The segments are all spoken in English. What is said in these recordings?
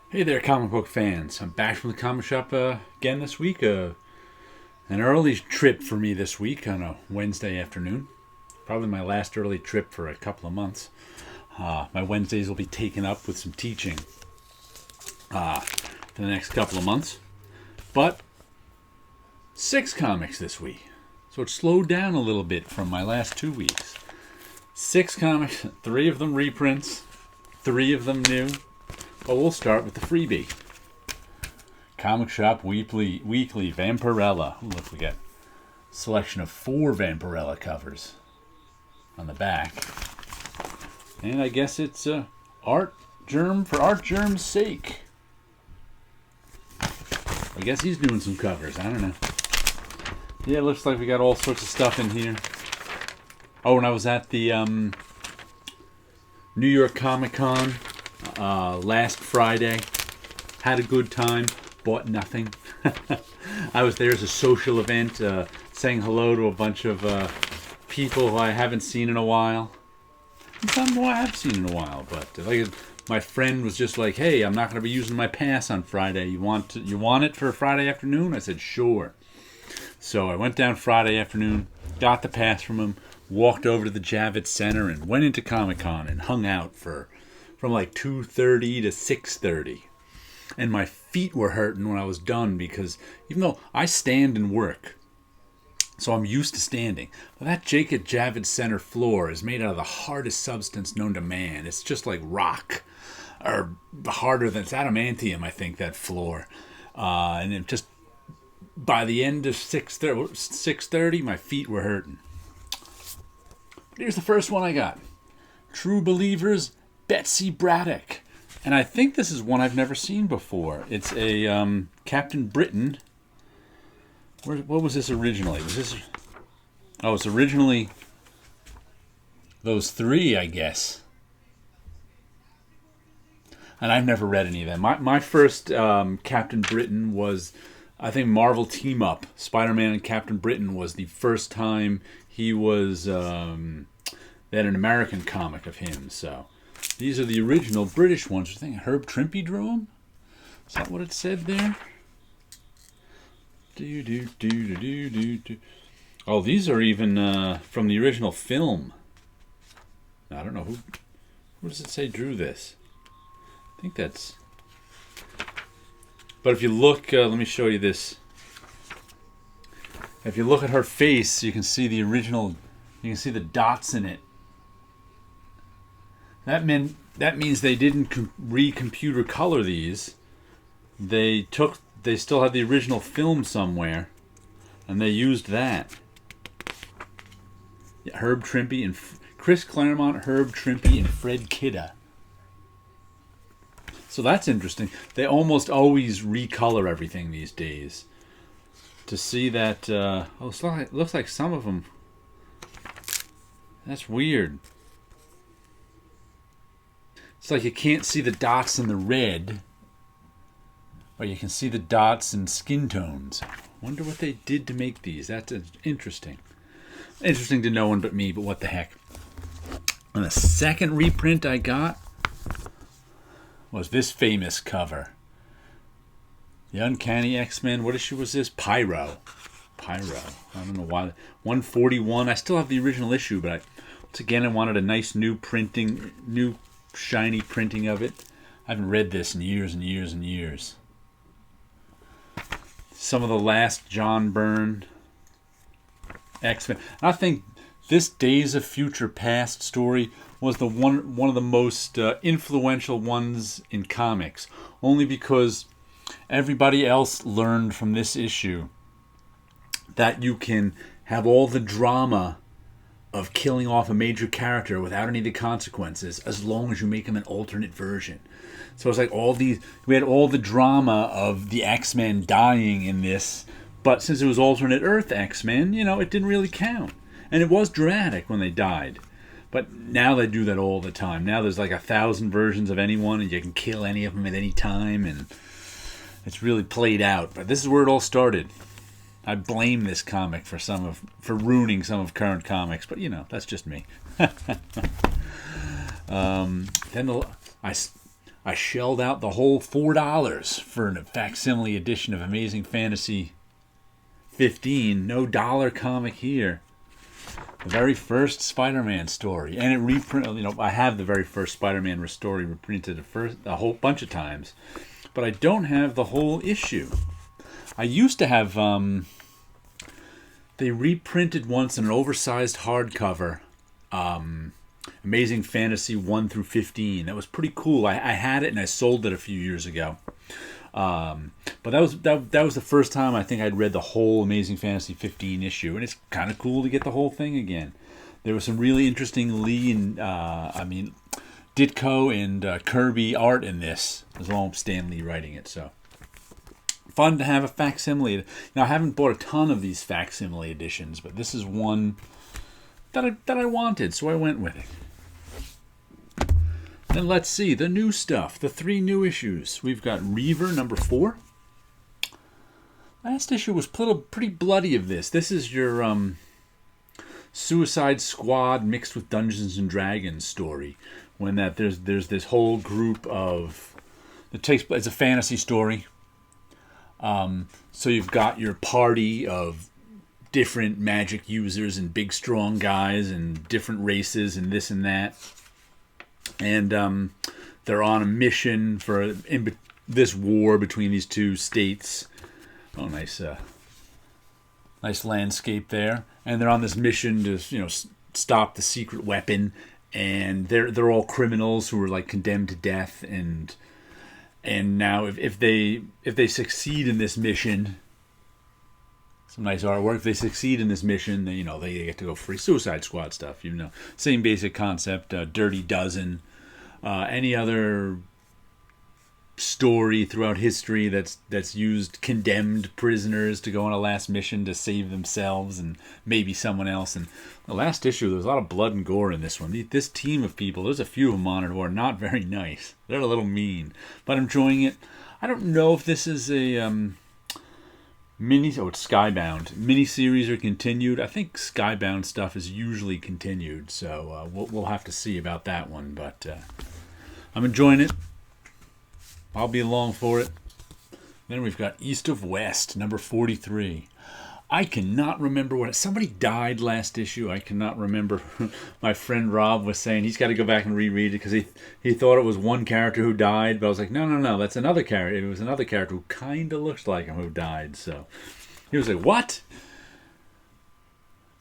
Hey there, comic book fans. I'm back from the comic shop again this week. An early trip for me this week on a Wednesday afternoon. Probably my last early trip for a couple of months. My Wednesdays will be taken up with some teaching for the next couple of months. But 6 comics this week. So it slowed down a little bit from my last 2 weeks. 6 comics, 3 of them reprints, 3 of them new. But we'll start with the freebie. Comic Shop Weekly Vampirella. Ooh, look, we got a selection of 4 Vampirella covers on the back. And I guess it's Art Germ for Art Germ's sake. I guess he's doing some covers. I don't know. Yeah, it looks like we got all sorts of stuff in here. Oh, and I was at the New York Comic Con last Friday. Had a good time. Bought nothing. I was there as a social event, saying hello to a bunch of people who I haven't seen in a while. And some who I have seen in a while, but like my friend was just like, "Hey, I'm not going to be using my pass on Friday. You want it for Friday afternoon?" I said, "Sure." So I went down Friday afternoon, got the pass from him, walked over to the Javits Center, and went into Comic Con and hung out from like 2:30 to 6:30. And my feet were hurting when I was done because even though I stand and work, so I'm used to standing, but that Jacob Javits Center floor is made out of the hardest substance known to man. It's just like rock, or harder than it's adamantium, I think, that floor. And it just, by the end of 6:30, my feet were hurting. But here's the first one I got. True Believers, Betsy Braddock. And I think this is one I've never seen before. It's a Captain Britain. What was this originally? It's originally those 3, I guess. And I've never read any of them. My first Captain Britain was, I think, Marvel Team Up. Spider-Man and Captain Britain was the first time he was, they had an American comic of him, so. These are the original British ones. I think Herb Trimpe drew them? Is that what it said there? Oh, these are even from the original film. I don't know who does it say drew this? I think that's... But if you look, let me show you this. If you look at her face, you can see the original, you can see the dots in it. That means they didn't re-computer color these. They still had the original film somewhere, and they used that. Yeah, Herb Trimpe and Chris Claremont, Herb Trimpe, and Fred Kidda. So that's interesting. They almost always recolor everything these days. To see that, it looks like some of them. That's weird. It's like you can't see the dots in the red, but you can see the dots in skin tones. Wonder what they did to make these. That's interesting. Interesting to no one but me, but what the heck. And the second reprint I got was this famous cover. The Uncanny X-Men. What issue was this? Pyro. I don't know why. 141. I still have the original issue, but once again, I wanted a nice new shiny printing of it. I haven't read this in years and years and years. Some of the last John Byrne X-Men. I think this Days of Future Past story was the one of the most influential ones in comics, only because everybody else learned from this issue that you can have all the drama of killing off a major character without any of the consequences, as long as you make him an alternate version. So it's like we had all the drama of the X-Men dying in this, but since it was alternate Earth X-Men, it didn't really count. And it was dramatic when they died. But now they do that all the time. Now there's like 1,000 versions of anyone, and you can kill any of them at any time, and it's really played out. But this is where it all started. I blame this comic for ruining some of current comics, but that's just me. Then I shelled out the whole $4 for a facsimile edition of Amazing Fantasy 15. No dollar comic here. The very first Spider-Man story, and it reprinted. You know, I have the very first Spider-Man story reprinted a whole bunch of times, but I don't have the whole issue. I used to have. They reprinted once in an oversized hardcover, Amazing Fantasy 1 through 15. That was pretty cool. I had it and I sold it a few years ago. But that was the first time I think I'd read the whole Amazing Fantasy 15 issue, and it's kind of cool to get the whole thing again. There was some really interesting Lee and Ditko and Kirby art in this, as well as Stan Lee writing it. So fun to have a facsimile. Now I haven't bought a ton of these facsimile editions, but this is one that I wanted, so I went with it. Then let's see the new stuff, the 3 new issues. We've got Reaver number 4. Last issue was pretty bloody of this. This is your Suicide Squad mixed with Dungeons and Dragons story. When there's this whole group of it's a fantasy story. So you've got your party of different magic users and big strong guys and different races and this and that. And they're on a mission for this war between these two states. Oh, nice landscape there. And they're on this mission to stop the secret weapon. And they're all criminals who are like condemned to death. And now if they succeed in this mission, some nice artwork. If they succeed in this mission, they get to go free. Suicide Squad stuff, same basic concept. Dirty Dozen, any other story throughout history that's used condemned prisoners to go on a last mission to save themselves and maybe someone else. And the last issue, there was a lot of blood and gore in this one. This team of people, there's a few of them on it who are not very nice. They're a little mean, but I'm enjoying it. I don't know if this is a it's Skybound. Miniseries are continued. I think Skybound stuff is usually continued, so we'll have to see about that one. But I'm enjoying it. I'll be along for it. Then we've got East of West, number 43. I cannot remember somebody died last issue. I cannot remember. My friend Rob was saying he's got to go back and reread it because he thought it was one character who died, but I was like, no, that's another character. It was another character who kind of looks like him who died. So he was like, what?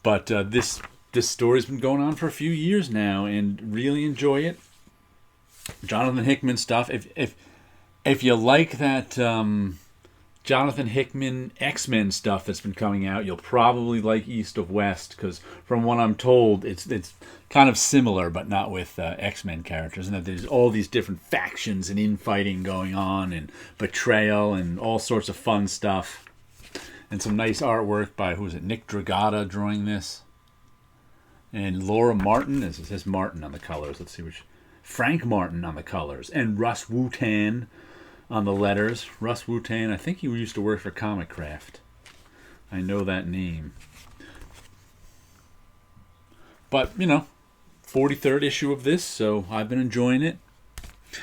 But this story's been going on for a few years now, and really enjoy it. Jonathan Hickman stuff. If you like that Jonathan Hickman X-Men stuff that's been coming out, you'll probably like East of West, because from what I'm told, it's kind of similar, but not with X-Men characters, and that there's all these different factions and infighting going on, and betrayal, and all sorts of fun stuff, and some nice artwork by Nick Dragata drawing this, and Laura Martin. It says Martin on the colors. Let's see Frank Martin on the colors, and Russ Wutan on the letters. Russ Wutan, I think he used to work for Comic Craft. I know that name. But, 43rd issue of this, so I've been enjoying it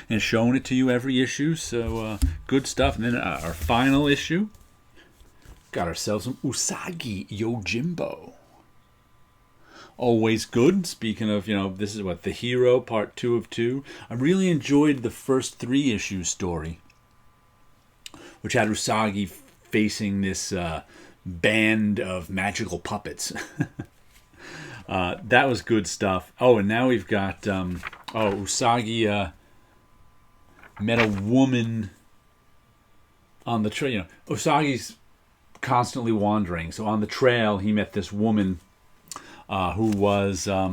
and showing it to you every issue, so good stuff. And then our final issue, got ourselves some Usagi Yojimbo. Always good. Speaking of, this is The Hero, part 2 of 2. I really enjoyed the first 3 issue story, which had Usagi facing this band of magical puppets. That was good stuff. Oh, and now we've got Usagi met a woman on the trail. Usagi's constantly wandering, so on the trail he met this woman who was a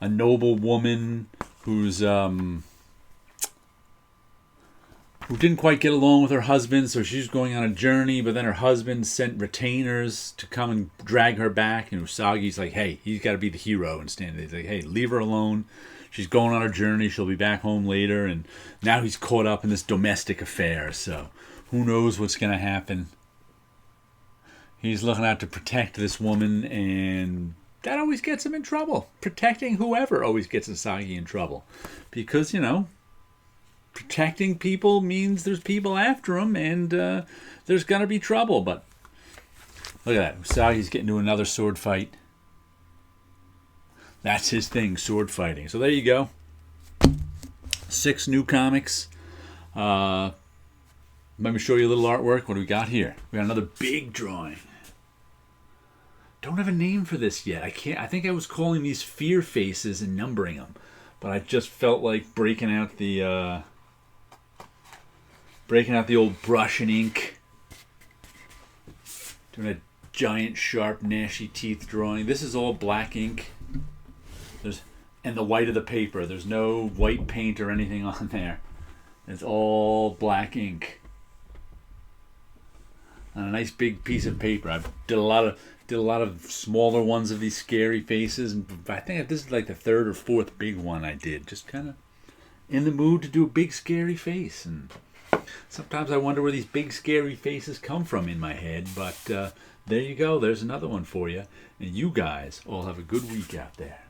noble woman who didn't quite get along with her husband, so she's going on a journey, but then her husband sent retainers to come and drag her back, and Usagi's like, hey, he's got to be the hero, and Stanley's like, hey, leave her alone. She's going on her journey, she'll be back home later, and now he's caught up in this domestic affair, so who knows what's going to happen. He's looking out to protect this woman, and that always gets him in trouble. Protecting whoever always gets Usagi in trouble. Because, protecting people means there's people after him, and there's gonna be trouble. But look at that. Usagi's getting into another sword fight. That's his thing, sword fighting. So there you go. 6 new comics. Let me show you a little artwork. What do we got here? We got another big drawing. Don't have a name for this yet. I think I was calling these fear faces and numbering them, but I just felt like breaking out the old brush and ink. Doing a giant, sharp, gnashy teeth drawing. This is all black ink. And the white of the paper. There's no white paint or anything on there. It's all black ink on a nice big piece of paper. I did a lot of smaller ones of these scary faces, and I think this is like the 3rd or 4th big one I did. Just kind of in the mood to do a big scary face, and sometimes I wonder where these big scary faces come from in my head. But there you go. There's another one for you, and you guys all have a good week out there.